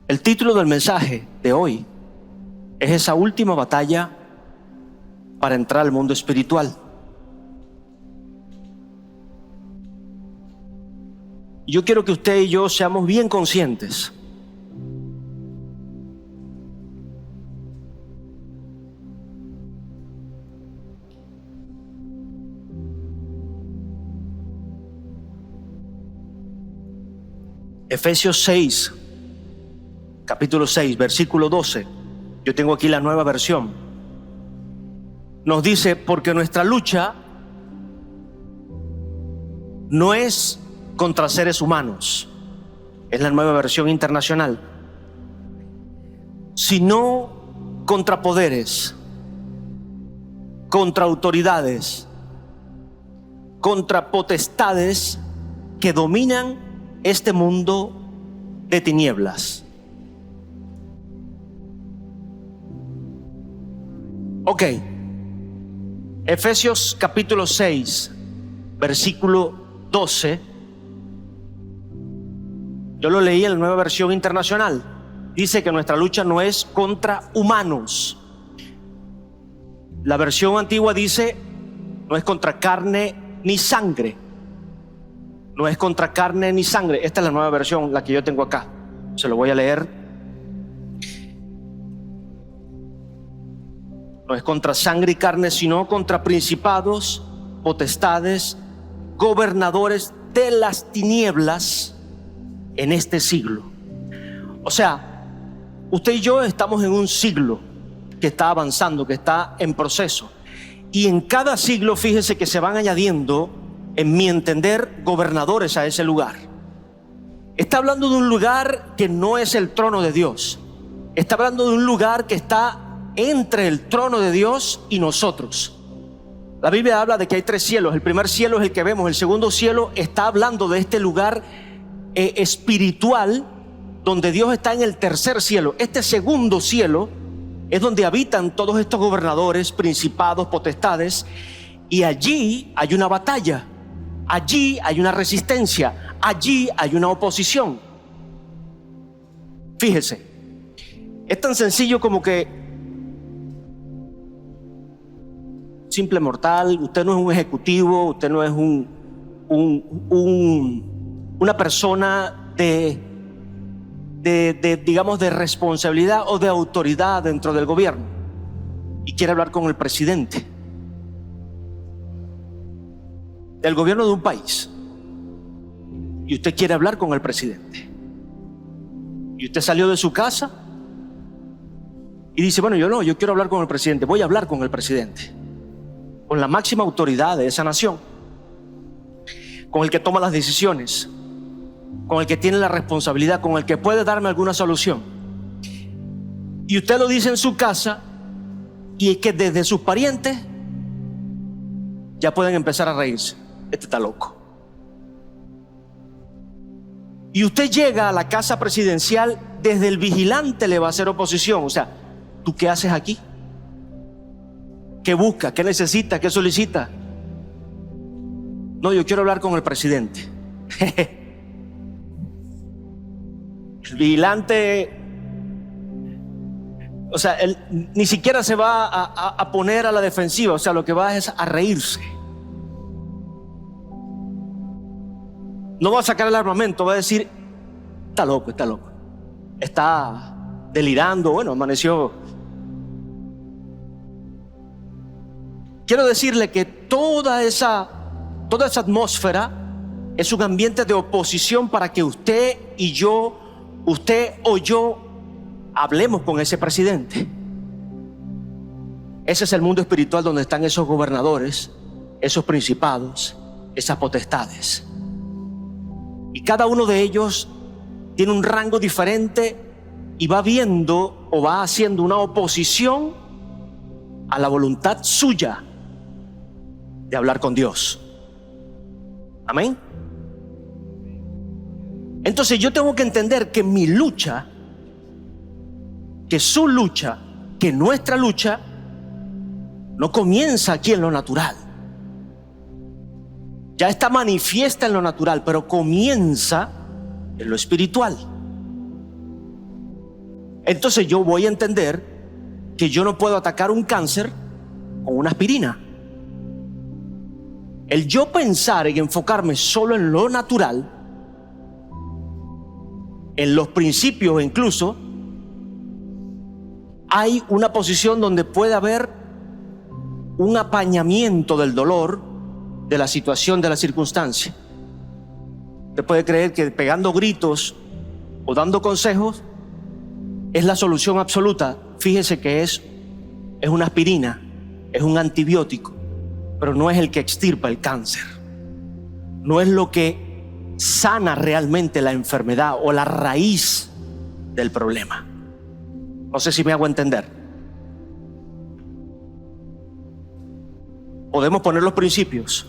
El título del mensaje de hoy es esa última batalla para entrar al mundo espiritual. Yo quiero que usted y yo seamos bien conscientes Efesios 6, capítulo 6, versículo 12. Yo tengo aquí la nueva versión. Nos dice: porque nuestra lucha no es contra seres humanos, es la nueva versión internacional, sino contra poderes, contra autoridades, contra potestades que dominan este mundo de tinieblas. Ok, Efesios capítulo 6, versículo 12. Yo lo leí en la nueva versión internacional. Dice que nuestra lucha no es contra humanos. La versión antigua dice: no es contra carne ni sangre. No es contra carne ni sangre. Esta es la nueva versión, la que yo tengo acá. Se lo voy a leer. No es contra sangre y carne, sino contra principados, potestades, gobernadores de las tinieblas en este siglo. O sea, usted y yo estamos en un siglo que está avanzando, que está en proceso. Y en cada siglo, fíjese que se van añadiendo, en mi entender, gobernadores a ese lugar. Está hablando de un lugar que no es el trono de Dios. Está hablando de un lugar que está entre el trono de Dios y nosotros. La Biblia habla de que hay tres cielos. El primer cielo es el que vemos. El segundo cielo está hablando de este lugar espiritual, donde Dios está en el tercer cielo. Este segundo cielo es donde habitan todos estos gobernadores, principados, potestades. Y allí hay una batalla. Allí hay una resistencia, allí hay una oposición. Fíjese, es tan sencillo como que simple mortal, usted no es un ejecutivo, usted no es una persona digamos, de responsabilidad o de autoridad dentro del gobierno y quiere hablar con el presidente del gobierno de un país, y usted quiere hablar con el presidente, y usted salió de su casa y dice: bueno, yo quiero hablar con el presidente. Voy a hablar con el presidente, con la máxima autoridad de esa nación, con el que toma las decisiones, con el que tiene la responsabilidad, con el que puede darme alguna solución. Y usted lo dice en su casa, y es que desde sus parientes ya pueden empezar a reírse. Este está loco. Y usted llega a la casa presidencial, desde el vigilante le va a hacer oposición. O sea, ¿tú qué haces aquí? ¿Qué busca? ¿Qué necesita? ¿Qué solicita? No, yo quiero hablar con el presidente. El vigilante, o sea, él ni siquiera se va a poner a la defensiva. O sea, lo que va es a reírse. No va a sacar el armamento, va a decir: está loco, está delirando, bueno, amaneció. Quiero decirle que toda esa atmósfera es un ambiente de oposición para que usted o yo hablemos con ese presidente. Ese es el mundo espiritual, donde están esos gobernadores, esos principados, esas potestades. Y cada uno de ellos tiene un rango diferente y va viendo o va haciendo una oposición a la voluntad suya de hablar con Dios. Amén. Entonces yo tengo que entender que mi lucha, que su lucha, que nuestra lucha no comienza aquí en lo natural. Ya está manifiesta en lo natural, pero comienza en lo espiritual. entonces yo voy a entender que yo no puedo atacar un cáncer con una aspirina. El yo pensar en enfocarme solo en lo natural, en los principios incluso, hay una posición donde puede haber un apañamiento del dolor, de la situación, de la circunstancia. Usted puede creer que pegando gritos o dando consejos es la solución absoluta. Fíjese que es una aspirina, es un antibiótico, pero no es el que extirpa el cáncer. No es lo que sana realmente la enfermedad o la raíz del problema. No sé si me hago entender. Podemos poner los principios,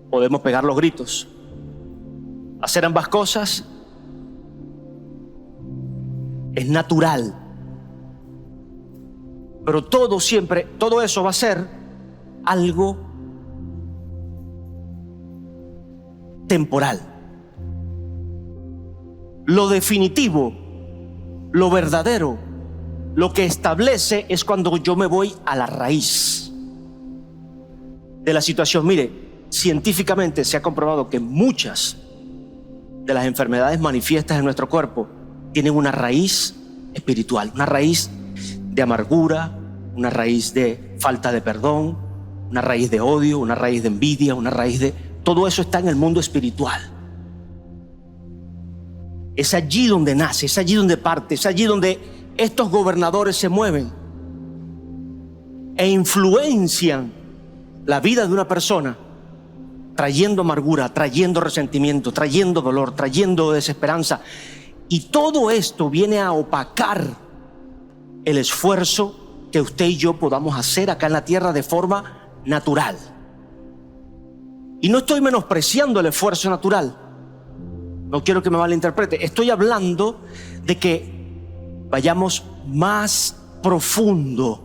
podemos pegar los gritos, hacer ambas cosas es natural, pero todo eso va a ser algo temporal. Lo definitivo, lo verdadero, lo que establece es cuando yo me voy a la raíz de la situación. Mire, científicamente se ha comprobado que muchas de las enfermedades manifiestas en nuestro cuerpo tienen una raíz espiritual, una raíz de amargura, una raíz de falta de perdón, una raíz de odio, una raíz de envidia, una raíz de... Todo eso está en el mundo espiritual. Es allí donde nace, es allí donde parte, es allí donde estos gobernadores se mueven e influencian la vida de una persona, trayendo amargura, trayendo resentimiento, trayendo dolor, trayendo desesperanza. Y todo esto viene a opacar el esfuerzo que usted y yo podamos hacer acá en la tierra de forma natural. Y no estoy menospreciando el esfuerzo natural. No quiero que me malinterprete. Estoy hablando de que vayamos más profundo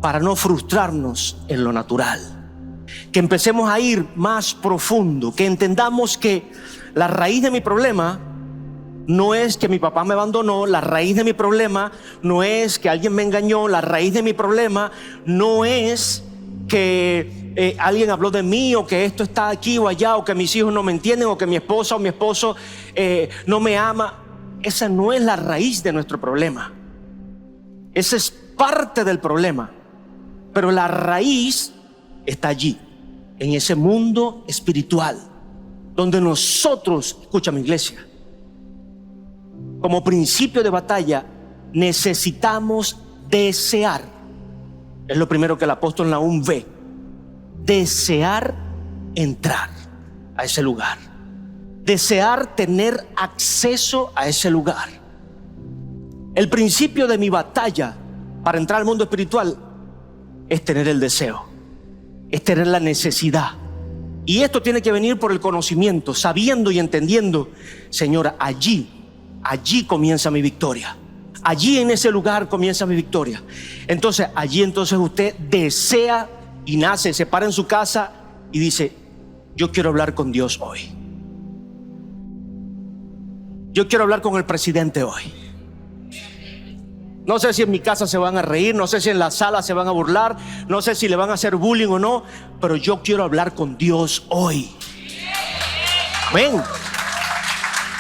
para no frustrarnos en lo natural. Que empecemos a ir más profundo, que entendamos que la raíz de mi problema no es que mi papá me abandonó, la raíz de mi problema no es que alguien me engañó, la raíz de mi problema no es que alguien habló de mí, o que esto está aquí o allá, o que mis hijos no me entienden, o que mi esposa o mi esposo no me ama. Esa no es la raíz de nuestro problema. Esa es parte del problema, pero la raíz está allí, en ese mundo espiritual, donde nosotros, escúchame iglesia, como principio de batalla necesitamos desear. Es lo primero que el apóstol Nahum ve. Desear entrar a ese lugar, desear tener acceso a ese lugar. El principio de mi batalla para entrar al mundo espiritual es tener el deseo, es tener la necesidad. Y esto tiene que venir por el conocimiento, sabiendo y entendiendo, Señor, allí comienza mi victoria. Allí en ese lugar comienza mi victoria. Entonces usted desea y nace, se para en su casa y dice: yo quiero hablar con Dios hoy. Yo quiero hablar con el presidente hoy. No sé si en mi casa se van a reír, no sé si en la sala se van a burlar, no sé si le van a hacer bullying o no, pero yo quiero hablar con Dios hoy. Ven.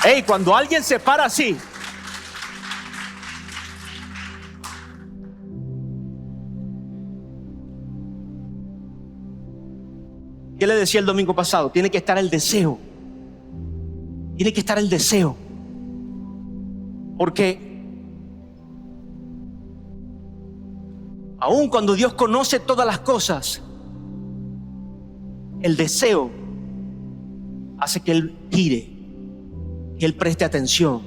Hey, cuando alguien se para así, ¿qué le decía el domingo pasado? Tiene que estar el deseo. Tiene que estar el deseo. Porque aun cuando Dios conoce todas las cosas, el deseo hace que Él gire, que Él preste atención,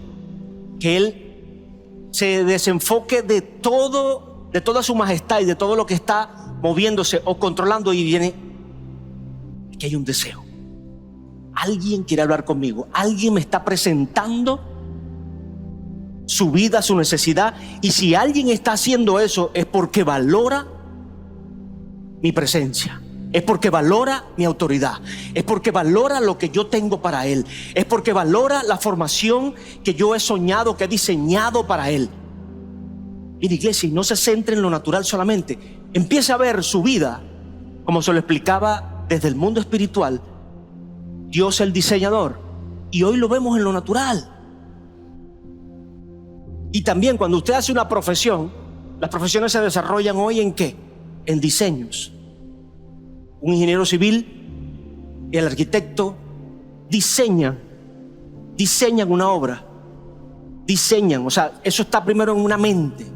que Él se desenfoque de toda su majestad y de todo lo que está moviéndose o controlando, y viene que hay un deseo. Alguien quiere hablar conmigo, alguien me está presentando su vida, su necesidad, y si alguien está haciendo eso es porque valora mi presencia, Es porque valora mi autoridad, es porque valora lo que yo tengo para Él, es porque valora la formación que yo he soñado, que he diseñado para Él. Mira, iglesia, y no se centre en lo natural solamente. Empieza a ver su vida, como se lo explicaba desde el mundo espiritual, Dios el diseñador, y hoy lo vemos en lo natural. Y también cuando usted hace una profesión, las profesiones se desarrollan hoy ¿en qué? En diseños. Un ingeniero civil y el arquitecto diseñan una obra, o sea, eso está primero en una mente,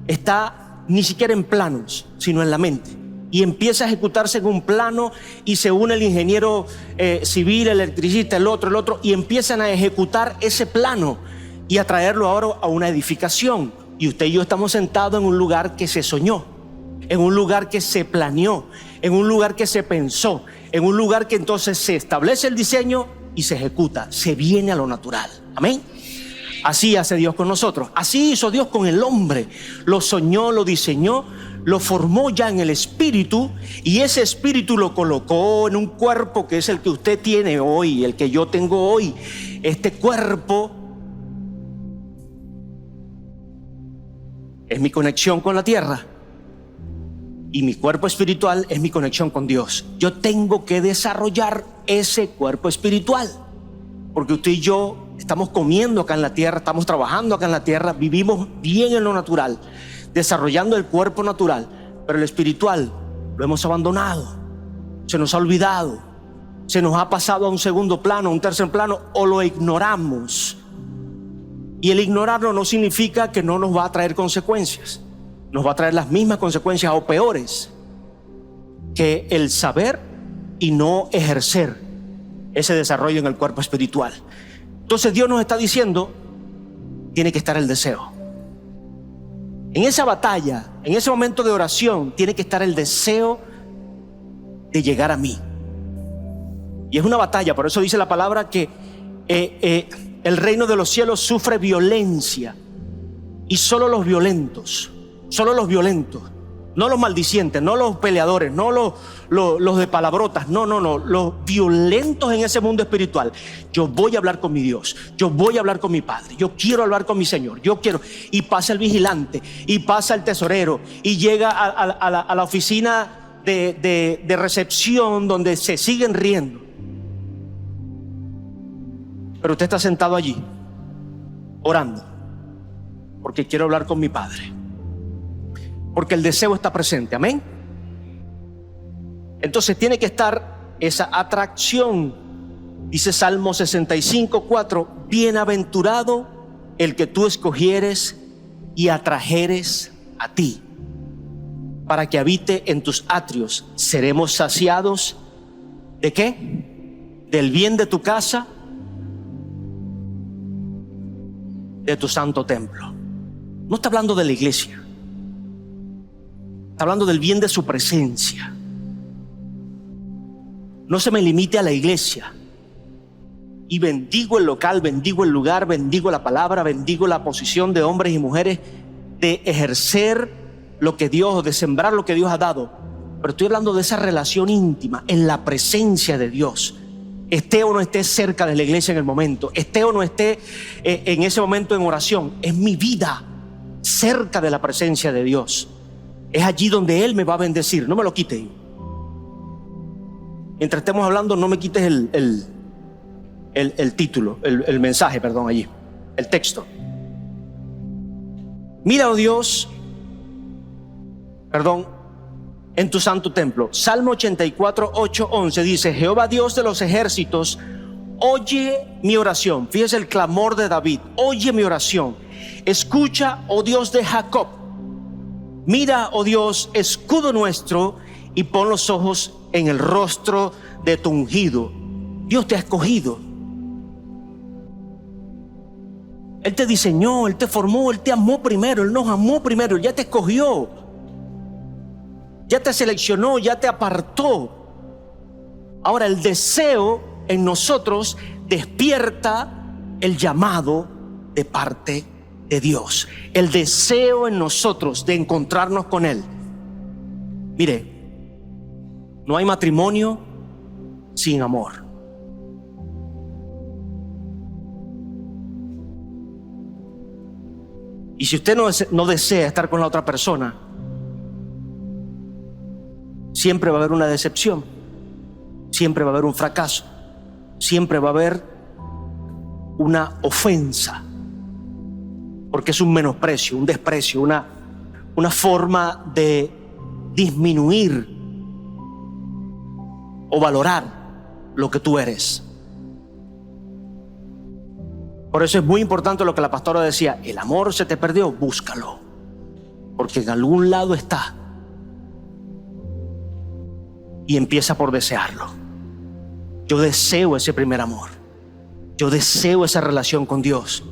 está ni siquiera en planos, sino en la mente, y empieza a ejecutarse en un plano y se une el ingeniero civil, el electricista, el otro, y empiezan a ejecutar ese plano y a traerlo ahora a una edificación. Y usted y yo estamos sentados en un lugar que se soñó, en un lugar que se planeó, en un lugar que se pensó, en un lugar que entonces se establece el diseño y se ejecuta, se viene a lo natural. Amén. Así hace Dios con nosotros, así hizo Dios con el hombre. Lo soñó, lo diseñó, lo formó ya en el espíritu, y ese espíritu lo colocó en un cuerpo que es el que usted tiene hoy, el que yo tengo hoy. Este cuerpo es mi conexión con la tierra, y mi cuerpo espiritual es mi conexión con Dios. Yo tengo que desarrollar ese cuerpo espiritual, porque usted y yo estamos comiendo acá en la tierra, estamos trabajando acá en la tierra, vivimos bien en lo natural, desarrollando el cuerpo natural, pero el espiritual lo hemos abandonado, se nos ha olvidado, se nos ha pasado a un segundo plano, a un tercer plano, o lo ignoramos. Y el ignorarlo no significa que no nos va a traer consecuencias. Nos va a traer las mismas consecuencias o peores que el saber y no ejercer ese desarrollo en el cuerpo espiritual. Entonces Dios nos está diciendo, tiene que estar el deseo. En esa batalla, en ese momento de oración, tiene que estar el deseo de llegar a mí. Y es una batalla, por eso dice la palabra que el reino de los cielos sufre violencia, y solo los violentos, no los maldicientes, no los peleadores, no los de palabrotas, no, los violentos en ese mundo espiritual. Yo voy a hablar con mi Dios, yo voy a hablar con mi Padre, yo quiero hablar con mi Señor, yo quiero. Y pasa el vigilante, y pasa el tesorero, y llega a la oficina de recepción, donde se siguen riendo. Pero usted está sentado allí, orando, porque quiero hablar con mi Padre, porque el deseo está presente. Amén. Entonces tiene que estar esa atracción. Dice Salmo 65:4: bienaventurado el que tú escogieres y atrajeres a ti, para que habite en tus atrios. Seremos saciados ¿de qué? Del bien de tu casa, de tu santo templo. No está hablando de la iglesia, está hablando del bien de su presencia. No se me limite a la iglesia. Y bendigo el local, bendigo el lugar, bendigo la palabra, bendigo la posición de hombres y mujeres de ejercer lo que Dios, de sembrar lo que Dios ha dado. Pero estoy hablando de esa relación íntima en la presencia de Dios. Esté o no esté cerca de la iglesia en el momento, esté o no esté en ese momento en oración, es mi vida cerca de la presencia de Dios. Es allí donde Él me va a bendecir. No me lo quite. Mientras estemos hablando, no me quites el título, el mensaje, perdón, allí, el texto. Mira, oh Dios, en tu santo templo. Salmo 84:8-11 dice: Jehová Dios de los ejércitos, oye mi oración. Fíjese el clamor de David: oye mi oración. Escucha, oh Dios de Jacob. Mira, oh Dios, escudo nuestro, y pon los ojos en el rostro de tu ungido. Dios te ha escogido. Él te diseñó, Él te formó, Él te amó primero, Él nos amó primero, Él ya te escogió, ya te seleccionó, ya te apartó. Ahora el deseo en nosotros despierta el llamado de parte de Dios. El deseo en nosotros de encontrarnos con Él. Mire, No hay matrimonio sin amor. Y si usted no desea estar con la otra persona, siempre va a haber una decepción, siempre va a haber un fracaso, siempre va a haber una ofensa, porque es un menosprecio, un desprecio, una forma de disminuir o valorar lo que tú eres. Por eso es muy importante lo que la pastora decía: el amor se te perdió, búscalo, porque en algún lado está. Y empieza por desearlo. Yo deseo ese primer amor. Yo deseo esa relación con Dios.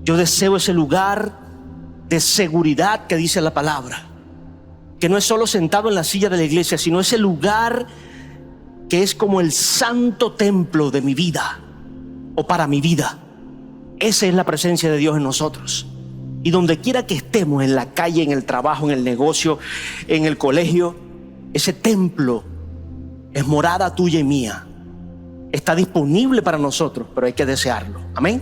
Yo deseo ese lugar de seguridad que dice la palabra, que no es solo sentado en la silla de la iglesia, sino ese lugar que es como el santo templo de mi vida o para mi vida. Esa es la presencia de Dios en nosotros. Y donde quiera que estemos, en la calle, en el trabajo, en el negocio, en el colegio, ese templo es morada tuya y mía. Está disponible para nosotros, pero hay que desearlo. Amén.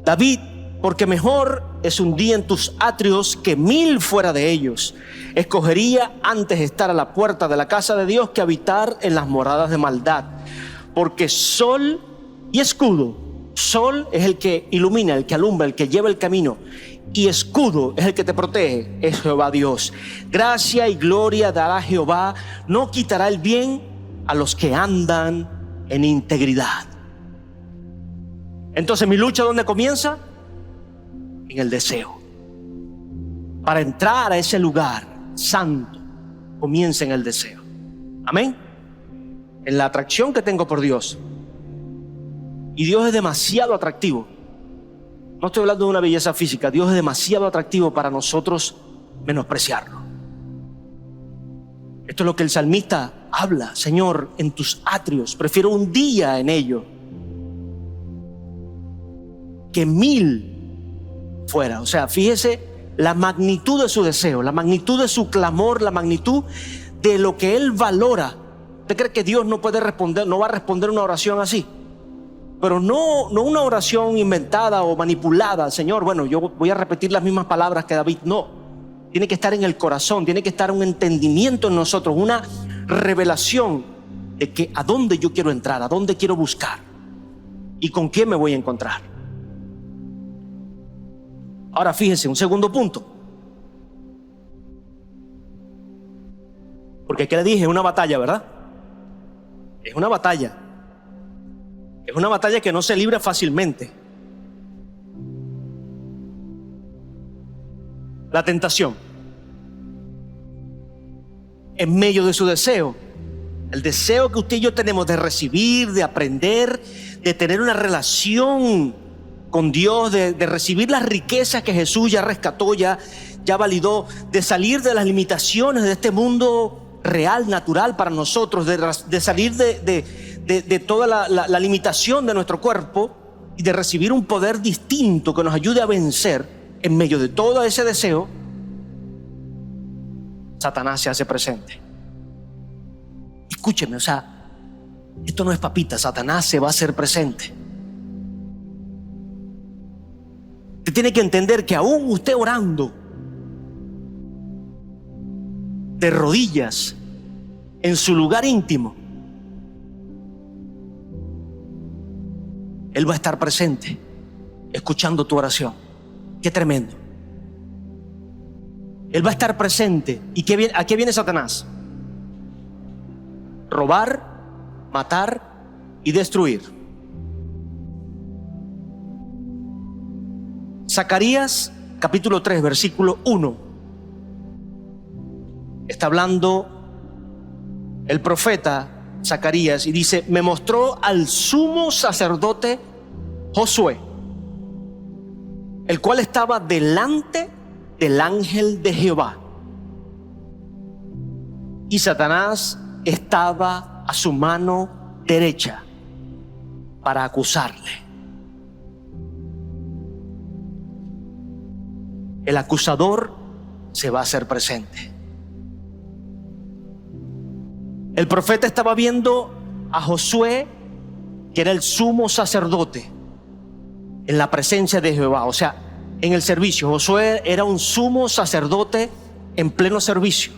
David: porque mejor es un día en tus atrios que 1000 fuera de ellos. Escogería antes estar a la puerta de la casa de Dios que habitar en las moradas de maldad. Porque sol y escudo, sol es el que ilumina, el que alumbra, el que lleva el camino, y escudo es el que te protege, es Jehová Dios. Gracia y gloria dará Jehová, no quitará el bien a los que andan en integridad. Entonces, mi lucha, ¿dónde comienza? En el deseo. Para entrar a ese lugar santo, comienza en el deseo. Amén. En la atracción que tengo por Dios. Y Dios es demasiado atractivo. No estoy hablando de una belleza física. Dios es demasiado atractivo para nosotros menospreciarlo. Esto es lo que el salmista habla: Señor, en tus atrios, prefiero un día en ello que 1000 fuera. O sea, fíjese la magnitud de su deseo, la magnitud de su clamor, la magnitud de lo que él valora. ¿Usted cree que Dios no puede responder, no va a responder una oración así? Pero no una oración inventada o manipulada. Señor, bueno, yo voy a repetir las mismas palabras que David. No, tiene que estar en el corazón, tiene que estar un entendimiento en nosotros, una revelación de que a dónde yo quiero entrar, a dónde quiero buscar y con quién me voy a encontrar. Ahora fíjense, un segundo punto, porque aquí le dije, es una batalla, ¿verdad? Es una batalla. Es una batalla que no se libra fácilmente. La tentación. En medio de su deseo, el deseo que usted y yo tenemos de recibir, de aprender, de tener una relación con Dios, de recibir las riquezas que Jesús ya rescató, ya validó, de salir de las limitaciones de este mundo real, natural para nosotros, de salir de toda la limitación de nuestro cuerpo y de recibir un poder distinto que nos ayude a vencer. En medio de todo ese deseo, Satanás se hace presente. Escúcheme, o sea, esto no es papita. Satanás se va a hacer presente. Usted tiene que entender que aún usted orando de rodillas en su lugar íntimo, Él va a estar presente, escuchando tu oración. Qué tremendo. Él va a estar presente. ¿Y a qué viene Satanás? Robar, matar y destruir. Zacarías capítulo 3 versículo 1. Está hablando el profeta Zacarías y dice: me mostró al sumo sacerdote Josué, el cual estaba delante del ángel de Jehová, y Satanás estaba a su mano derecha para acusarle. El acusador se va a hacer presente. El profeta estaba viendo a Josué, que era el sumo sacerdote, en la presencia de Jehová. O sea, en el servicio. Josué era un sumo sacerdote en pleno servicio.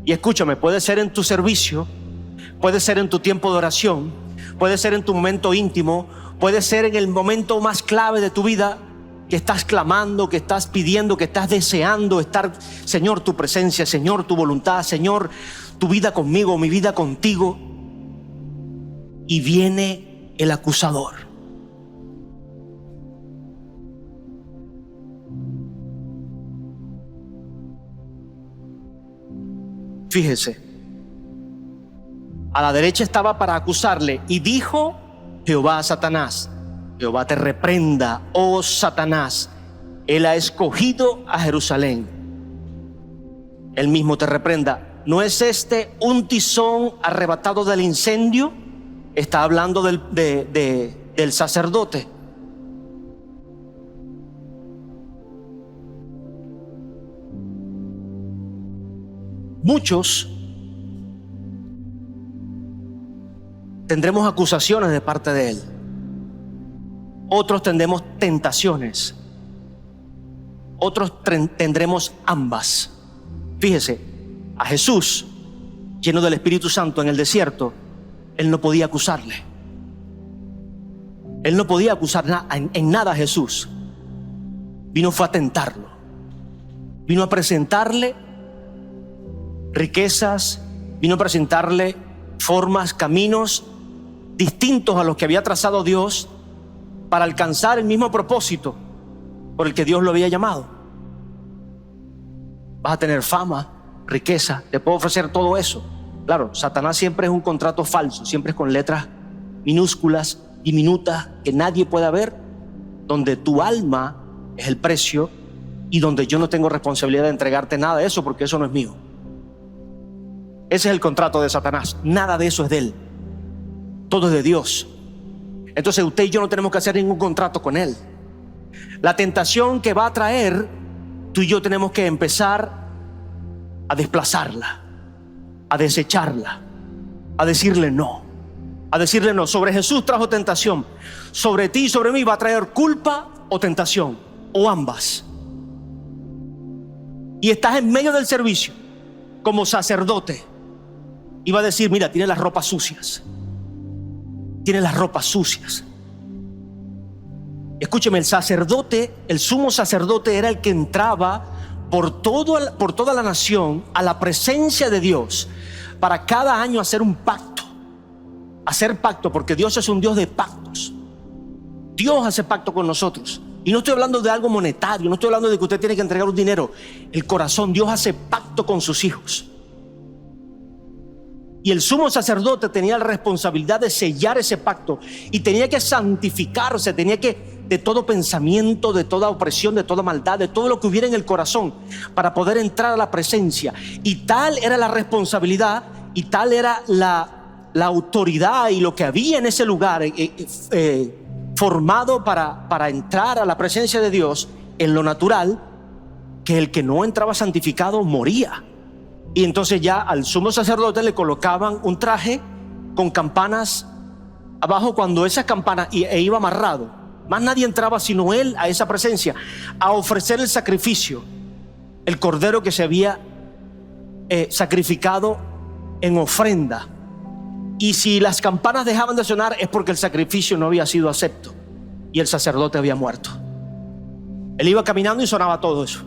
Y escúchame, puede ser en tu servicio, puede ser en tu tiempo de oración, puede ser en tu momento íntimo, puede ser en el momento más clave de tu vida, que estás clamando, que estás pidiendo, que estás deseando estar, Señor, tu presencia, Señor, tu voluntad, Señor, tu vida conmigo, mi vida contigo. Y viene el acusador. Fíjese, a la derecha estaba para acusarle, y dijo Jehová a Satanás: Jehová te reprenda, oh Satanás, él ha escogido a Jerusalén. Él mismo te reprenda. ¿No es este un tizón arrebatado del incendio? Está hablando del sacerdote. Muchos tendremos acusaciones de parte de él. Otros tendremos tentaciones. Otros tendremos ambas. Fíjese, a Jesús, lleno del Espíritu Santo en el desierto, él no podía acusarle. Él no podía acusar en nada a Jesús. Fue a tentarlo. Vino a presentarle riquezas, vino a presentarle formas, caminos distintos a los que había trazado Dios para alcanzar el mismo propósito por el que Dios lo había llamado. Vas a tener fama, riqueza, te puedo ofrecer todo eso. Claro, Satanás siempre es un contrato falso, siempre es con letras minúsculas, diminutas, que nadie pueda ver, donde tu alma es el precio y donde yo no tengo responsabilidad de entregarte nada de eso, porque eso no es mío. Ese es el contrato de Satanás. Nada de eso es de él. Todo es de Dios. Entonces usted y yo no tenemos que hacer ningún contrato con él. La tentación que va a traer, tú y yo tenemos que empezar a desplazarla, a desecharla, a decirle no. A decirle no. Sobre Jesús trajo tentación. Sobre ti y sobre mí va a traer culpa o tentación, o ambas. Y estás en medio del servicio como sacerdote. Y va a decir: mira, tiene las ropas sucias. Tiene las ropas sucias. Escúcheme, el sacerdote, el sumo sacerdote, era el que entraba por toda la nación a la presencia de Dios para cada año hacer un pacto. Hacer pacto, porque Dios es un Dios de pactos. Dios hace pacto con nosotros. Y no estoy hablando de algo monetario, no estoy hablando de que usted tiene que entregar un dinero. El corazón, Dios hace pacto con sus hijos. Y el sumo sacerdote tenía la responsabilidad de sellar ese pacto y tenía que santificarse, tenía que, de todo pensamiento, de toda opresión, de toda maldad, de todo lo que hubiera en el corazón, para poder entrar a la presencia. Y tal era la responsabilidad y tal era la autoridad y lo que había en ese lugar formado para entrar a la presencia de Dios en lo natural, que el que no entraba santificado moría. Y entonces ya al sumo sacerdote le colocaban un traje con campanas abajo. Cuando esas campanas iba amarrado, más nadie entraba sino él a esa presencia, a ofrecer el sacrificio, el cordero que se había sacrificado en ofrenda. Y si las campanas dejaban de sonar, es porque el sacrificio no había sido acepto y el sacerdote había muerto. Él iba caminando y sonaba todo eso,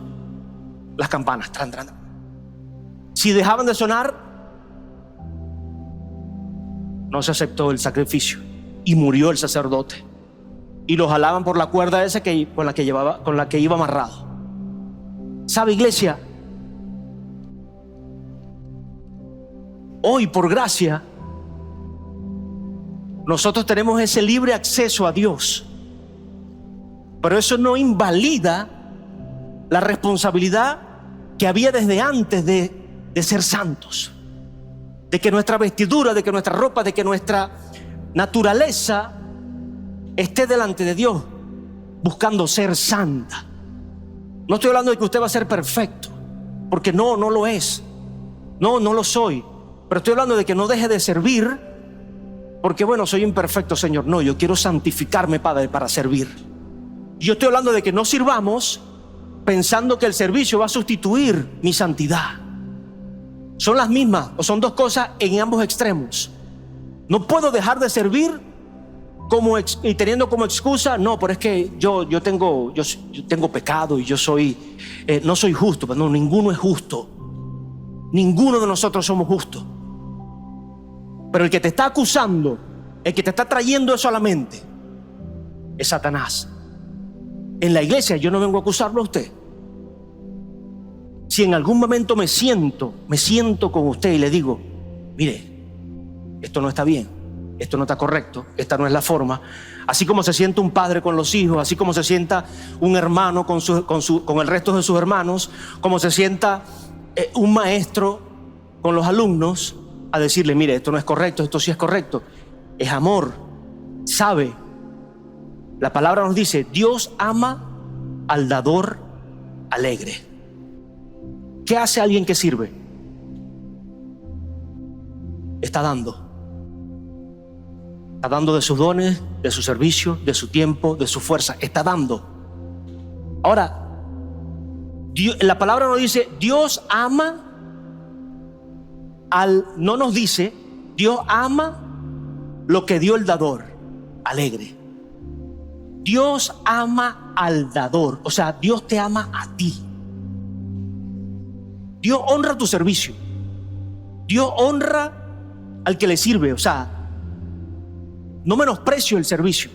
las campanas, tran, tran. Si dejaban de sonar, no se aceptó el sacrificio y murió el sacerdote. Y lo jalaban por la cuerda esa con la que iba amarrado. ¿Sabe, iglesia? Hoy, por gracia, nosotros tenemos ese libre acceso a Dios. Pero eso no invalida la responsabilidad que había desde antes de ser santos, de que nuestra vestidura, de que nuestra ropa, de que nuestra naturaleza esté delante de Dios buscando ser santa. No estoy hablando de que usted va a ser perfecto, porque no lo es. No lo soy. Pero estoy hablando de que no deje de servir porque, bueno, soy imperfecto, Señor. No, yo quiero santificarme, Padre, para servir. Yo estoy hablando de que no sirvamos pensando que el servicio va a sustituir mi santidad. Son las mismas, o son dos cosas en ambos extremos. No puedo dejar de servir y teniendo como excusa, no, pero es que yo tengo pecado y yo no soy justo. Pero no, ninguno es justo. Ninguno de nosotros somos justos. Pero el que te está acusando, el que te está trayendo eso a la mente, es Satanás. En la iglesia yo no vengo a acusarlo a usted. Si en algún momento me siento con usted y le digo, mire, esto no está bien, esto no está correcto, esta no es la forma. Así como se sienta un padre con los hijos, así como se sienta un hermano con el resto de sus hermanos, como se sienta un maestro con los alumnos, a decirle, mire, esto no es correcto, esto sí es correcto. Es amor, sabe. La palabra nos dice, Dios ama al dador alegre. ¿Qué hace alguien que sirve? Está dando. Está dando de sus dones, de su servicio, de su tiempo, de su fuerza. Está dando. Ahora, la palabra nos dice, Dios ama no nos dice, Dios ama lo que dio el dador alegre. Dios ama al dador, o sea, Dios te ama a ti. Dios honra tu servicio. Dios honra al que le sirve, o sea, no menosprecio el servicio,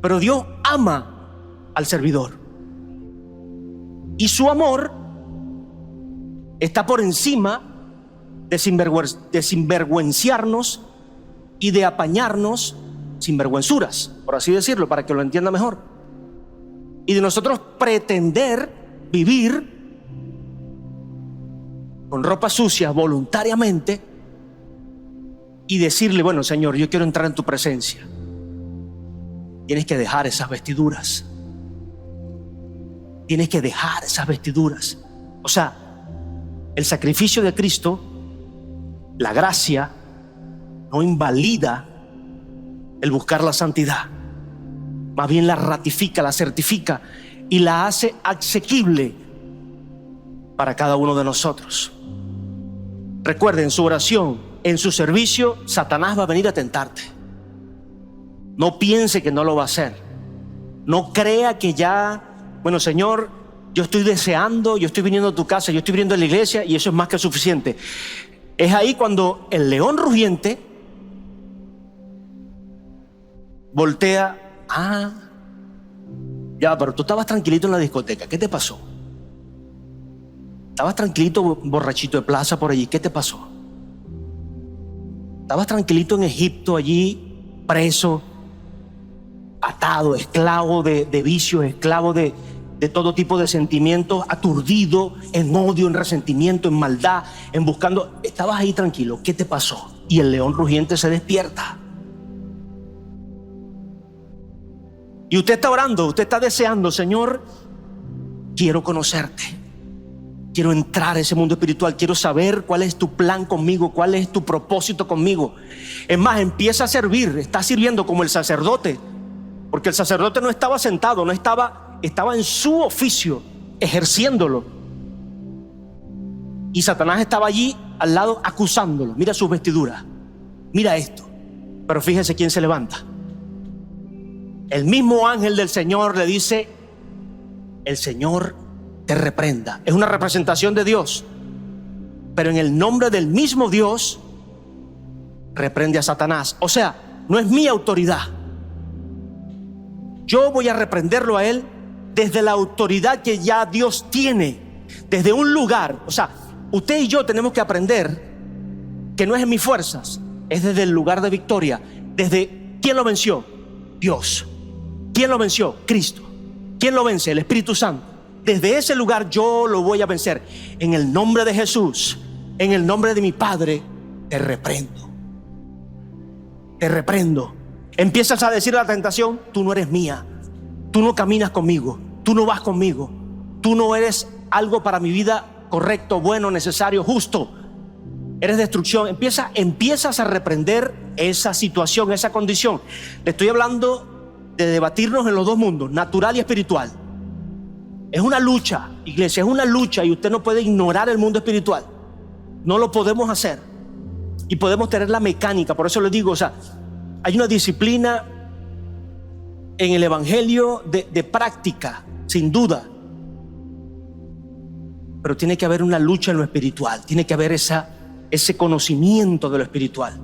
pero Dios ama al servidor. Y su amor está por encima de sinvergüenciarnos y de apañarnos sinvergüenzuras, por así decirlo, para que lo entienda mejor. Y de nosotros pretender vivir con ropa sucia voluntariamente y decirle, bueno, Señor, yo quiero entrar en tu presencia. Tienes que dejar esas vestiduras. Tienes que dejar esas vestiduras. O sea, el sacrificio de Cristo, la gracia, no invalida el buscar la santidad. Más bien la ratifica, la certifica y la hace asequible para cada uno de nosotros. Recuerden, en su oración, en su servicio, Satanás va a venir a tentarte. No piense que no lo va a hacer. No crea que ya, bueno, Señor, yo estoy deseando, yo estoy viniendo a tu casa, yo estoy viniendo a la iglesia y eso es más que suficiente. Es ahí cuando el león rugiente voltea. Ya, pero tú estabas tranquilito en la discoteca, ¿qué te pasó? Estabas tranquilito, borrachito de plaza por allí, ¿qué te pasó? Estabas tranquilito en Egipto, allí preso, atado, esclavo de vicios, esclavo de todo tipo de sentimientos, aturdido en odio, en resentimiento, en maldad, en buscando. Estabas ahí tranquilo, ¿qué te pasó? Y el león rugiente se despierta. Y usted está orando, usted está deseando, Señor, quiero conocerte. Quiero entrar a ese mundo espiritual. Quiero saber cuál es tu plan conmigo, cuál es tu propósito conmigo. Es más, empieza a servir. Está sirviendo como el sacerdote, porque el sacerdote no estaba sentado, estaba en su oficio, ejerciéndolo. Y Satanás estaba allí al lado acusándolo. Mira sus vestiduras, mira esto. Pero fíjese quién se levanta. El mismo ángel del Señor le dice, el Señor te reprenda. Es una representación de Dios, pero en el nombre del mismo Dios reprende a Satanás. O sea, no es mi autoridad. Yo voy a reprenderlo a él desde la autoridad que ya Dios tiene, desde un lugar. O sea, usted y yo tenemos que aprender que no es en mis fuerzas, es desde el lugar de victoria. Desde ¿quién lo venció? Dios. ¿Quién lo venció? Cristo. ¿Quién lo vence? El Espíritu Santo. Desde ese lugar yo lo voy a vencer. En el nombre de Jesús, en el nombre de mi Padre, te reprendo. Te reprendo. Empiezas a decir a la tentación, tú no eres mía. Tú no caminas conmigo. Tú no vas conmigo. Tú no eres algo para mi vida correcto, bueno, necesario, justo. eres destrucción. Empiezas a reprender esa situación, esa condición. Le estoy hablando de debatirnos en los dos mundos, natural y espiritual. Es una lucha, iglesia, es una lucha, y usted no puede ignorar el mundo espiritual. No lo podemos hacer. Y podemos tener la mecánica. Por eso les digo, o sea, hay una disciplina en el evangelio de práctica, sin duda. Pero tiene que haber una lucha en lo espiritual. Tiene que haber ese conocimiento de lo espiritual.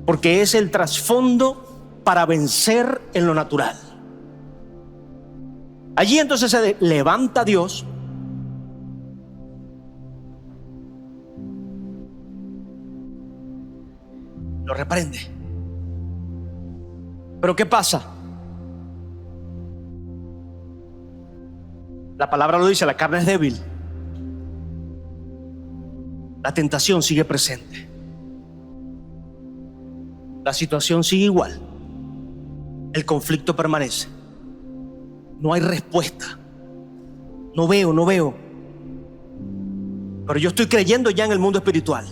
Porque es el trasfondo para vencer en lo natural. Allí entonces se levanta Dios. Lo reprende. Pero ¿qué pasa? La palabra lo dice, la carne es débil. La tentación sigue presente. La situación sigue igual. El conflicto permanece. No hay respuesta. No veo. Pero yo estoy creyendo ya en el mundo espiritual.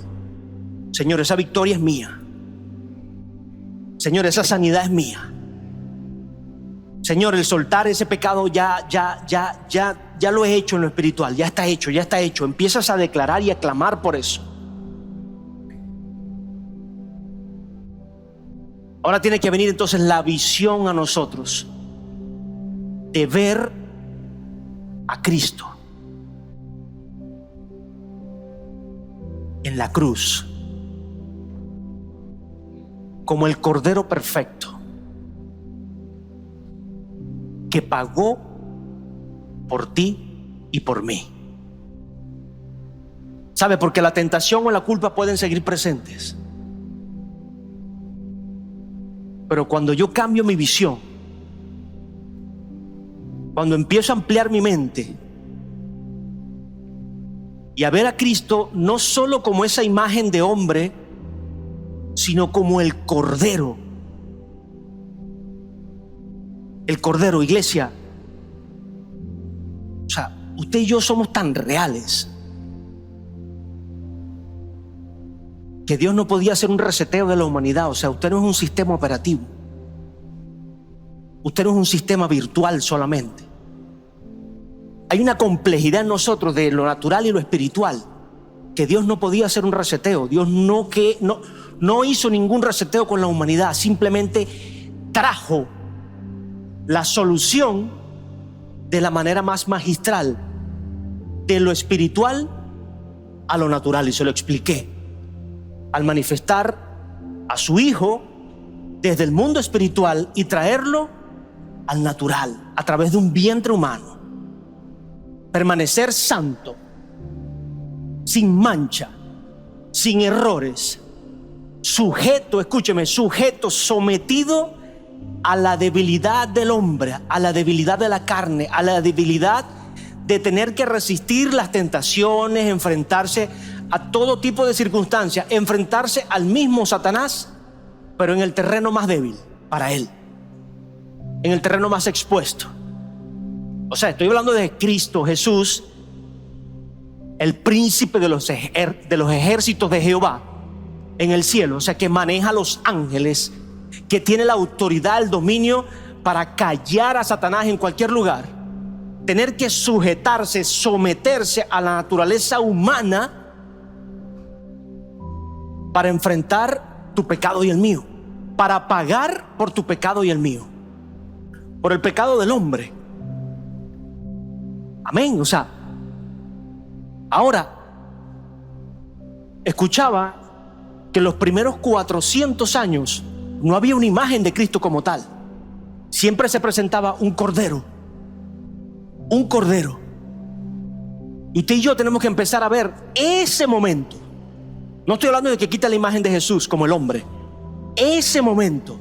Señor, esa victoria es mía. Señor, esa sanidad es mía. Señor, el soltar ese pecado ya lo he hecho en lo espiritual. Ya está hecho. Empiezas a declarar y a clamar por eso. Ahora tiene que venir entonces la visión a nosotros de ver a Cristo en la cruz como el Cordero perfecto que pagó por ti y por mí. ¿Sabe? Porque la tentación o la culpa pueden seguir presentes. Pero cuando yo cambio mi visión, cuando empiezo a ampliar mi mente y a ver a Cristo no solo como esa imagen de hombre, sino como el Cordero. El Cordero, iglesia. O sea, usted y yo somos tan reales que Dios no podía hacer un reseteo de la humanidad. O sea, usted no es un sistema operativo. Usted no es un sistema virtual solamente. Hay una complejidad en nosotros de lo natural y lo espiritual que Dios no podía hacer un reseteo. Dios no hizo ningún reseteo con la humanidad. Simplemente trajo la solución de la manera más magistral, de lo espiritual a lo natural. Y se lo expliqué al manifestar a su Hijo desde el mundo espiritual y traerlo al natural a través de un vientre humano. Permanecer santo, sin mancha, sin errores, sujeto, escúcheme, sujeto, sometido a la debilidad del hombre, a la debilidad de la carne, a la debilidad de tener que resistir las tentaciones, enfrentarse a todo tipo de circunstancias, enfrentarse al mismo Satanás, pero en el terreno más débil para él, en el terreno más expuesto. O sea, estoy hablando de Cristo Jesús, el príncipe de los ejércitos de Jehová en el cielo. O sea, que maneja a los ángeles, que tiene la autoridad, el dominio para callar a Satanás en cualquier lugar. Tener que sujetarse, someterse a la naturaleza humana para enfrentar tu pecado y el mío, para pagar por tu pecado y el mío, por el pecado del hombre. Amén. O sea, ahora escuchaba que en los primeros 400 años no había una imagen de Cristo como tal. Siempre se presentaba un cordero. Un cordero. Y usted y yo tenemos que empezar a ver ese momento. No estoy hablando de que quita la imagen de Jesús como el hombre. Ese momento,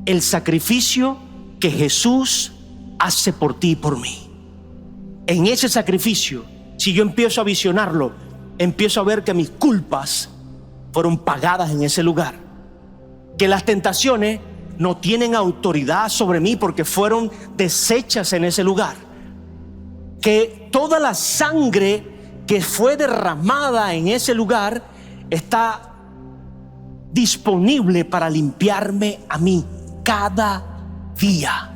el sacrificio que Jesús hace por ti y por mí. En ese sacrificio, si yo empiezo a visionarlo, empiezo a ver que mis culpas fueron pagadas en ese lugar, que las tentaciones no tienen autoridad sobre mí porque fueron deshechas en ese lugar, que toda la sangre que fue derramada en ese lugar está disponible para limpiarme a mí cada día.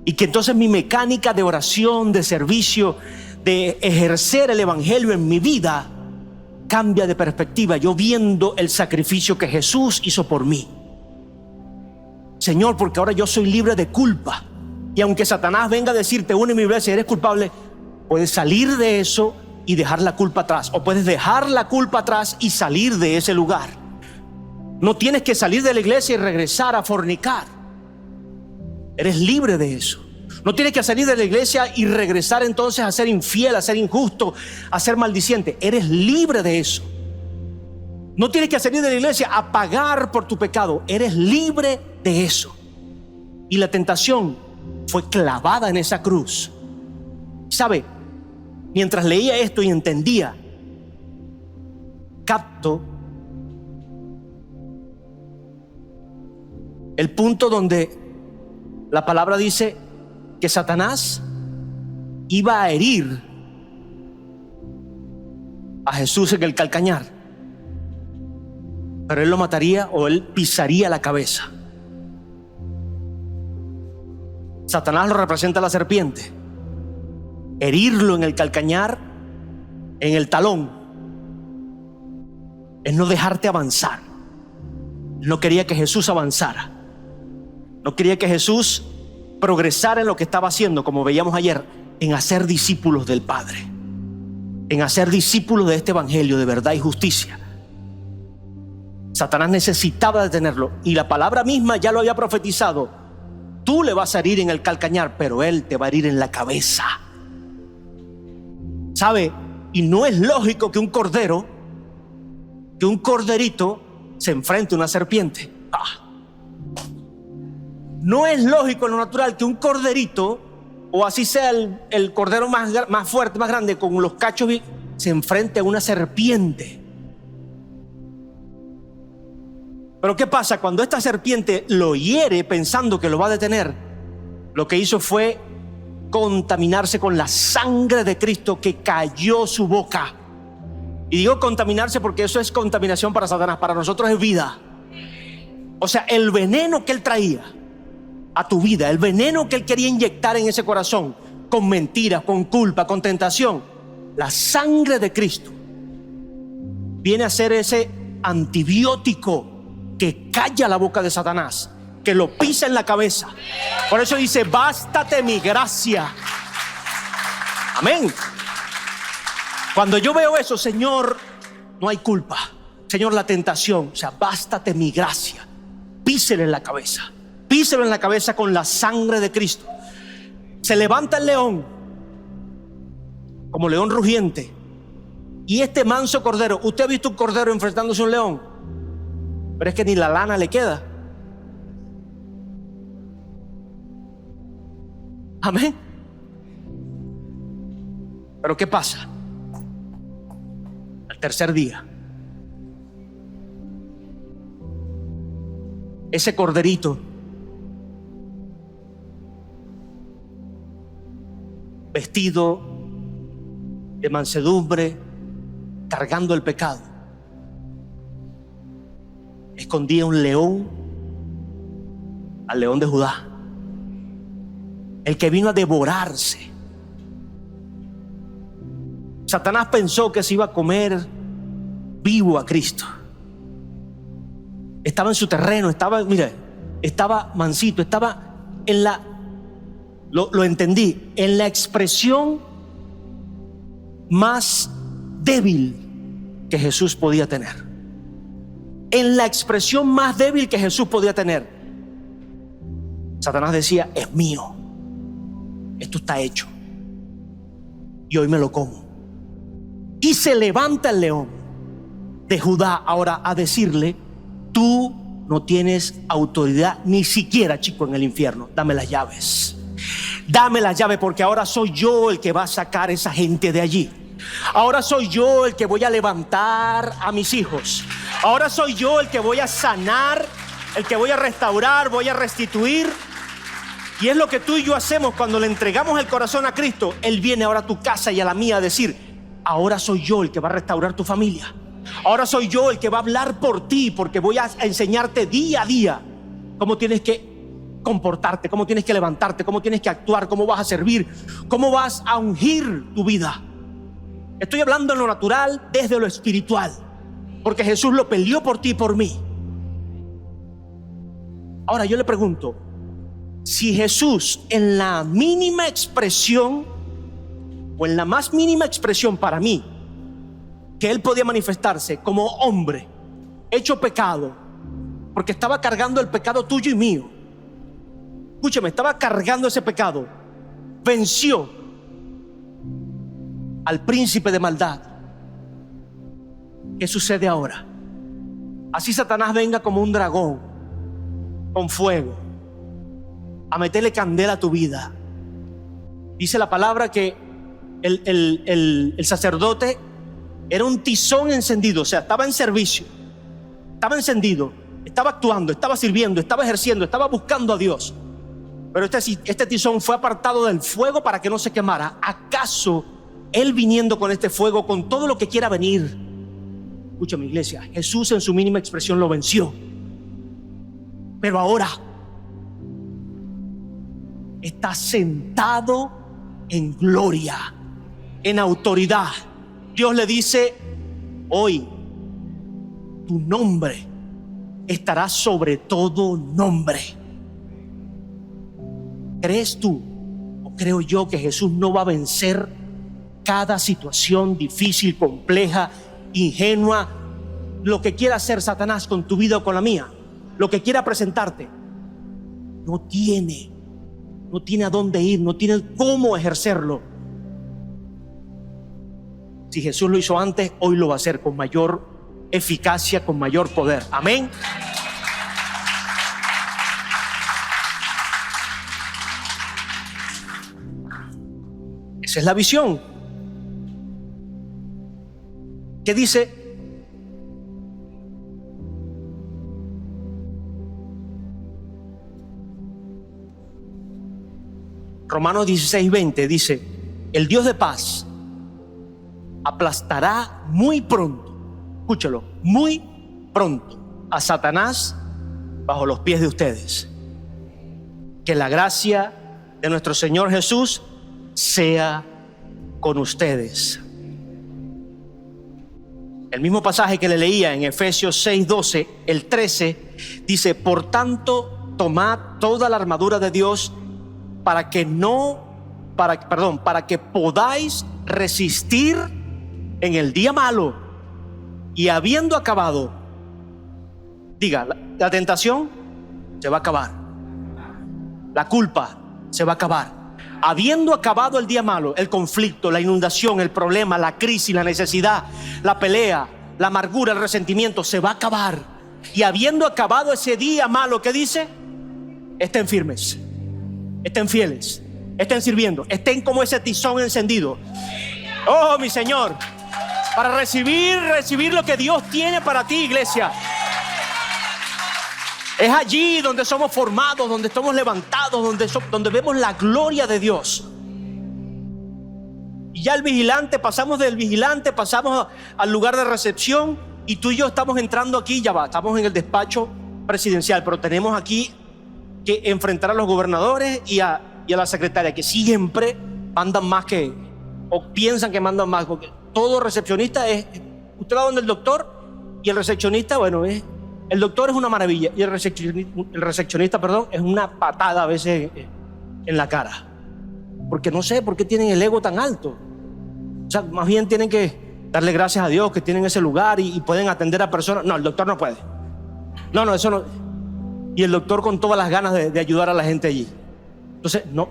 Y que entonces mi mecánica de oración, de servicio, de ejercer el evangelio en mi vida cambia de perspectiva, yo viendo el sacrificio que Jesús hizo por mí. Señor, porque ahora yo soy libre de culpa. Y aunque Satanás venga a decirte una y mil veces eres culpable, puedes salir de eso y dejar la culpa atrás. O puedes dejar la culpa atrás y salir de ese lugar. No tienes que salir de la iglesia y regresar a fornicar. Eres libre de eso. No tienes que salir de la iglesia y regresar entonces a ser infiel, a ser injusto, a ser maldiciente. Eres libre de eso. No tienes que salir de la iglesia a pagar por tu pecado. Eres libre de eso. Y la tentación fue clavada en esa cruz. ¿Sabe? Mientras leía esto y entendía, capto el punto donde la palabra dice que Satanás iba a herir a Jesús en el calcañar, pero él lo mataría o él pisaría la cabeza. Satanás lo representa a la serpiente. Herirlo en el calcañar, en el talón, es no dejarte avanzar. No quería que Jesús avanzara. No quería que Jesús progresara en lo que estaba haciendo, como veíamos ayer, en hacer discípulos del Padre, en hacer discípulos de este evangelio de verdad y justicia. Satanás necesitaba detenerlo, y la palabra misma ya lo había profetizado. Tú le vas a herir en el calcañar, pero él te va a herir en la cabeza. ¿Sabe? Y no es lógico que un corderito se enfrente a una serpiente. No es lógico en lo natural que un corderito, o así sea el cordero más fuerte, más grande, con los cachos, se enfrente a una serpiente. Pero ¿qué pasa? Cuando esta serpiente lo hiere pensando que lo va a detener, lo que hizo fue contaminarse con la sangre de Cristo que cayó su boca. Y digo contaminarse porque eso es contaminación para Satanás. Para nosotros es vida. O sea, el veneno que él traía a tu vida, el veneno que él quería inyectar en ese corazón, con mentiras, con culpa, con tentación, la sangre de Cristo viene a ser ese antibiótico que calla la boca de Satanás, que lo pisa en la cabeza. Por eso dice: bástate mi gracia. Amén. Cuando yo veo eso, Señor, no hay culpa. Señor, la tentación, o sea, bástate mi gracia. Písele en la cabeza. Píselo en la cabeza con la sangre de Cristo. Se levanta el león, como león rugiente. Y este manso cordero, ¿usted ha visto un cordero enfrentándose a un león? Pero es que ni la lana le queda. Amén. Pero ¿qué pasa? Al tercer día, ese corderito vestido de mansedumbre, cargando el pecado, escondía un león, al león de Judá, el que vino a devorarse. Satanás pensó que se iba a comer vivo a Cristo. Estaba en su terreno, estaba mansito, estaba en la, lo entendí, en la expresión más débil que Jesús podía tener. En la expresión más débil que Jesús podía tener, Satanás decía: es mío, esto está hecho y hoy me lo como. Y se levanta el león de Judá ahora a decirle: tú no tienes autoridad ni siquiera, chico, en el infierno. Dame las llaves. Dame las llaves, porque ahora soy yo el que va a sacar a esa gente de allí. Ahora soy yo el que voy a levantar a mis hijos. Ahora soy yo el que voy a sanar, el que voy a restaurar, voy a restituir. Y es lo que tú y yo hacemos cuando le entregamos el corazón a Cristo. Él viene ahora a tu casa y a la mía a decir: ahora soy yo el que va a restaurar tu familia. Ahora soy yo el que va a hablar por ti, porque voy a enseñarte día a día cómo tienes que comportarte, cómo tienes que levantarte, cómo tienes que actuar, cómo vas a servir, cómo vas a ungir tu vida. Estoy hablando en lo natural desde lo espiritual, porque Jesús lo peleó por ti y por mí. Ahora yo le pregunto, si Jesús en la mínima expresión, o en la más mínima expresión para mí, que Él podía manifestarse como hombre, hecho pecado, porque estaba cargando el pecado tuyo y mío. Escúchame, estaba cargando ese pecado, venció al príncipe de maldad. ¿Qué sucede ahora? Así Satanás venga como un dragón con fuego a meterle candela a tu vida. Dice la palabra que el sacerdote era un tizón encendido, o sea, estaba en servicio, estaba encendido, estaba actuando, estaba sirviendo, estaba ejerciendo, estaba buscando a Dios. Pero este tizón fue apartado del fuego para que no se quemara. ¿Acaso Él viniendo con este fuego, con todo lo que quiera venir? Escucha, mi iglesia, Jesús en su mínima expresión lo venció. Pero ahora está sentado en gloria, en autoridad. Dios le dice: hoy tu nombre estará sobre todo nombre. ¿Crees tú o creo yo que Jesús no va a vencer cada situación difícil, compleja, ingenua, lo que quiera hacer Satanás con tu vida o con la mía, lo que quiera presentarte? No tiene a dónde ir, no tiene cómo ejercerlo. Si Jesús lo hizo antes, hoy lo va a hacer con mayor eficacia, con mayor poder. Amén. Esa es la visión. ¿Qué dice? Romanos 16:20 dice: el Dios de paz aplastará muy pronto, escúchalo, muy pronto a Satanás bajo los pies de ustedes. Que la gracia de nuestro Señor Jesús sea con ustedes. El mismo pasaje que le leía en Efesios 6:12, el 13, dice: por tanto, tomad toda la armadura de Dios para que podáis resistir en el día malo, y habiendo acabado, diga, la tentación se va a acabar, la culpa se va a acabar. Habiendo acabado el día malo, el conflicto, la inundación, el problema, la crisis, la necesidad, la pelea, la amargura, el resentimiento, se va a acabar. Y habiendo acabado ese día malo, ¿qué dice? Estén firmes, estén fieles, estén sirviendo, estén como ese tizón encendido. Oh, mi Señor, para recibir lo que Dios tiene para ti, iglesia. Es allí donde somos formados, donde somos levantados, donde vemos la gloria de Dios. Y ya el vigilante, pasamos del vigilante, pasamos al lugar de recepción, y tú y yo estamos entrando aquí, ya va, estamos en el despacho presidencial, pero tenemos aquí que enfrentar a los gobernadores y a la secretaria, que siempre mandan más o piensan que mandan más, porque todo recepcionista es, usted va donde el doctor, y el recepcionista, bueno, el doctor es una maravilla, y el recepcionista, es una patada a veces en la cara, porque no sé por qué tienen el ego tan alto. O sea, más bien tienen que darle gracias a Dios que tienen ese lugar y pueden atender a personas. No, el doctor no puede. No, eso no. Y el doctor con todas las ganas de ayudar a la gente allí. Entonces, no,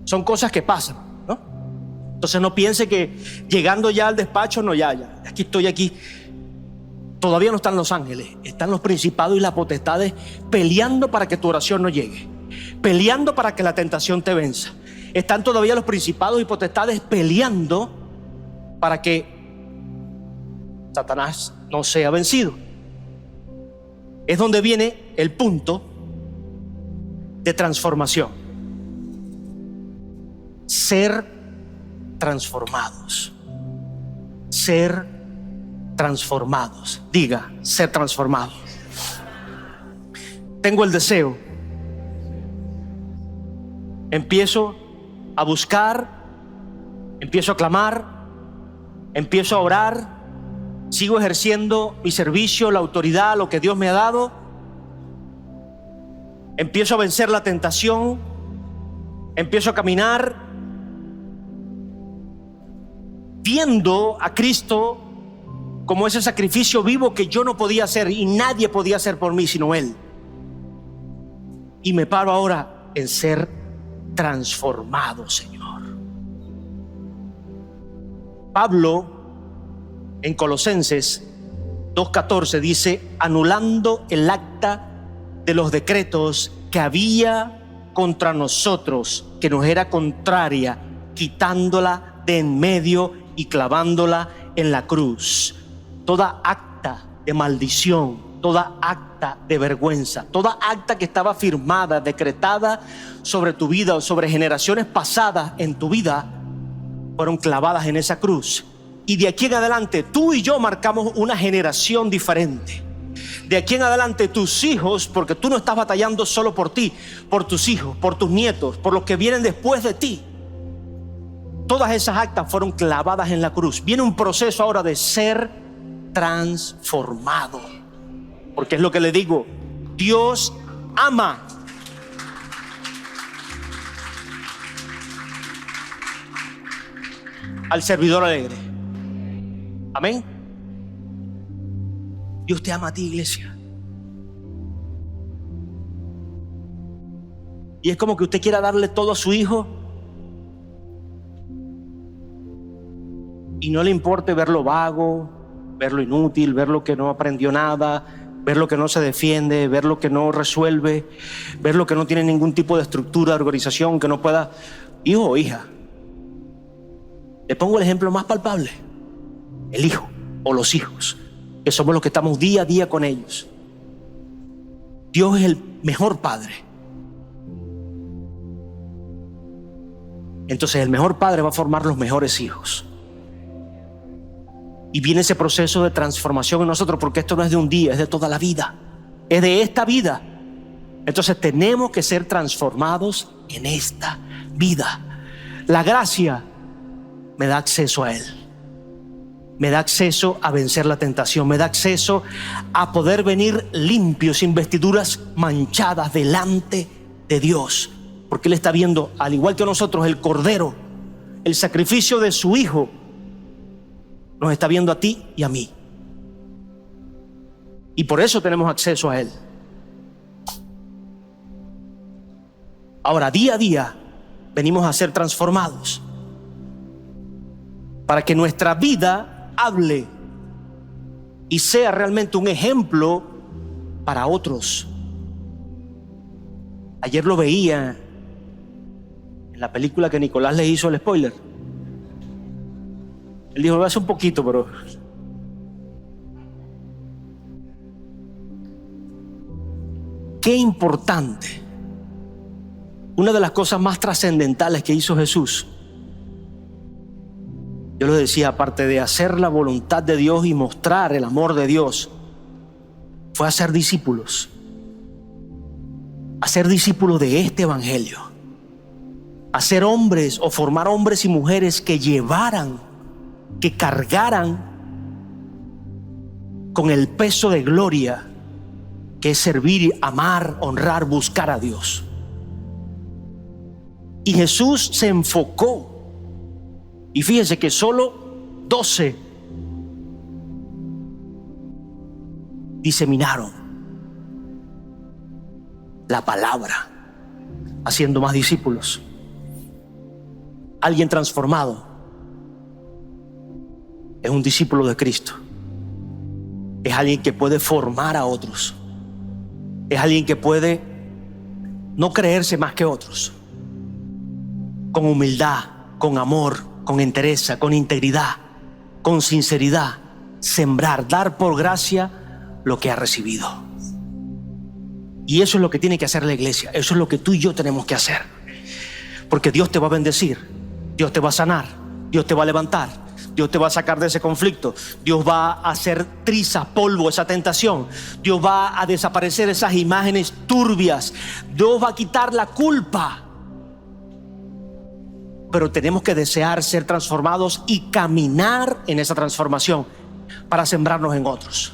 son cosas que pasan, ¿no? Entonces no piense que llegando ya al despacho, no, ya, aquí estoy aquí. Todavía no están los ángeles, están los principados y las potestades peleando para que tu oración no llegue, peleando para que la tentación te venza. Están todavía los principados y potestades peleando para que Satanás no sea vencido. Es donde viene el punto de transformación. Ser transformados, ser transformados. Diga, ser transformado. Tengo el deseo. Empiezo a buscar, empiezo a clamar, empiezo a orar, sigo ejerciendo mi servicio, la autoridad, lo que Dios me ha dado. Empiezo a vencer la tentación, empiezo a caminar viendo a Cristo como ese sacrificio vivo que yo no podía hacer y nadie podía hacer por mí sino Él. Y me paro ahora en ser transformado, Señor. Pablo en Colosenses 2:14 dice: anulando el acta de los decretos que había contra nosotros, que nos era contraria, quitándola de en medio y clavándola en la cruz. Toda acta de maldición, toda acta de vergüenza, toda acta que estaba firmada, decretada sobre tu vida o sobre generaciones pasadas en tu vida, fueron clavadas en esa cruz. Y de aquí en adelante tú y yo marcamos una generación diferente. De aquí en adelante tus hijos, porque tú no estás batallando solo por ti, por tus hijos, por tus nietos, por los que vienen después de ti. Todas esas actas fueron clavadas en la cruz. Viene un proceso ahora de ser transformado, porque es lo que le digo, Dios ama al servidor alegre. Amén. Dios te ama a ti, iglesia. Y es como que usted quiera darle todo a su hijo y no le importe verlo vago, verlo inútil, ver lo que no aprendió nada, ver lo que no se defiende, ver lo que no resuelve, ver lo que no tiene ningún tipo de estructura, de organización, que no pueda. Hijo o hija, le pongo el ejemplo más palpable: el hijo o los hijos, que somos los que estamos día a día con ellos. Dios es el mejor padre. Entonces el mejor padre va a formar los mejores hijos. Y viene ese proceso de transformación en nosotros, porque esto no es de un día, es de toda la vida, es de esta vida. Entonces tenemos que ser transformados en esta vida. La gracia me da acceso a Él, me da acceso a vencer la tentación, me da acceso a poder venir limpio, sin vestiduras manchadas delante de Dios, porque Él está viendo, al igual que nosotros, el Cordero, el sacrificio de su Hijo. Nos está viendo a ti y a mí, y por eso tenemos acceso a Él. Ahora, día a día venimos a ser transformados para que nuestra vida hable y sea realmente un ejemplo para otros. Ayer lo veía en la película que Nicolás le hizo el spoiler. Él dijo: lo hace un poquito, pero qué importante. Una de las cosas más trascendentales que hizo Jesús, yo lo decía, aparte de hacer la voluntad de Dios y mostrar el amor de Dios, fue hacer discípulos. Hacer discípulos de este evangelio. Hacer hombres o formar hombres y mujeres que llevaran, que cargaran con el peso de gloria que es servir, amar, honrar, buscar a Dios. Y Jesús se enfocó. Y fíjense que solo 12 diseminaron la palabra, haciendo más discípulos. Alguien transformado es un discípulo de Cristo. Es alguien que puede formar a otros. Es alguien que puede no creerse más que otros. Con humildad, con amor, con entereza, con integridad, con sinceridad, sembrar, dar por gracia lo que ha recibido. Y eso es lo que tiene que hacer la iglesia. Eso es lo que tú y yo tenemos que hacer. Porque Dios te va a bendecir, Dios te va a sanar, Dios te va a levantar, Dios te va a sacar de ese conflicto. Dios va a hacer trizas, polvo, esa tentación. Dios va a desaparecer esas imágenes turbias. Dios va a quitar la culpa. Pero tenemos que desear ser transformados y caminar en esa transformación para sembrarnos en otros.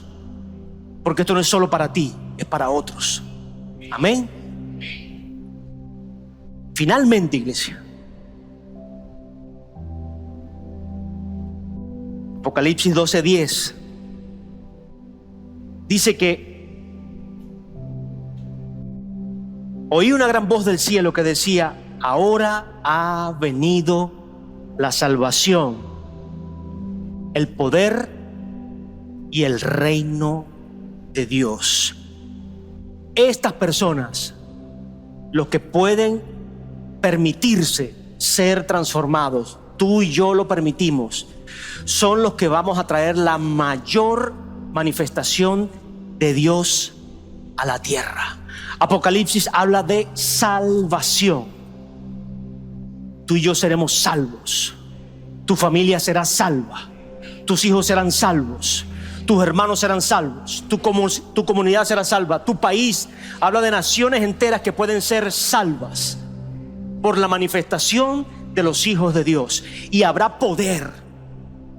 Porque esto no es solo para ti, es para otros. Amén. Finalmente, iglesia, Apocalipsis 12:10 dice que oí una gran voz del cielo que decía: ahora ha venido la salvación, el poder y el reino de Dios. Estas personas, los que pueden permitirse ser transformados, tú y yo lo permitimos, son los que vamos a traer la mayor manifestación de Dios a la tierra. Apocalipsis habla de salvación. Tú y yo seremos salvos. Tu familia será salva. Tus hijos serán salvos. Tus hermanos serán salvos. Tu comunidad será salva. Tu país, habla de naciones enteras que pueden ser salvas por la manifestación de los hijos de Dios. Y habrá poder.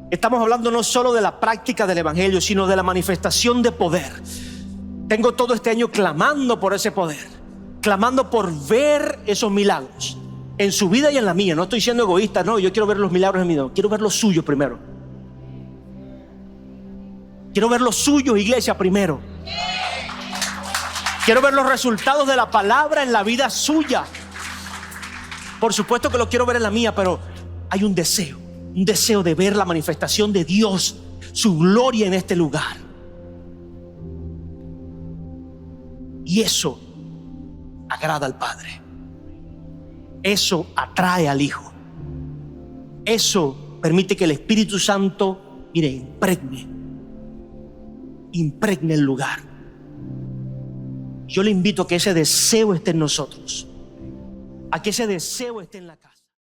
Estamos hablando no solo de la práctica del evangelio, sino de la manifestación de poder. Tengo todo este año clamando por ese poder, clamando por ver esos milagros en su vida y en la mía. No estoy siendo egoísta, no, yo quiero ver los milagros en mi vida. Quiero ver los suyos primero. Quiero ver los suyos, iglesia, primero. Quiero ver los resultados de la palabra en la vida suya. Por supuesto que lo quiero ver en la mía, pero hay un deseo de ver la manifestación de Dios, su gloria en este lugar. Y eso agrada al Padre. Eso atrae al Hijo. Eso permite que el Espíritu Santo, mire, impregne el lugar. Yo le invito a que ese deseo esté en nosotros, a que ese deseo esté en la casa.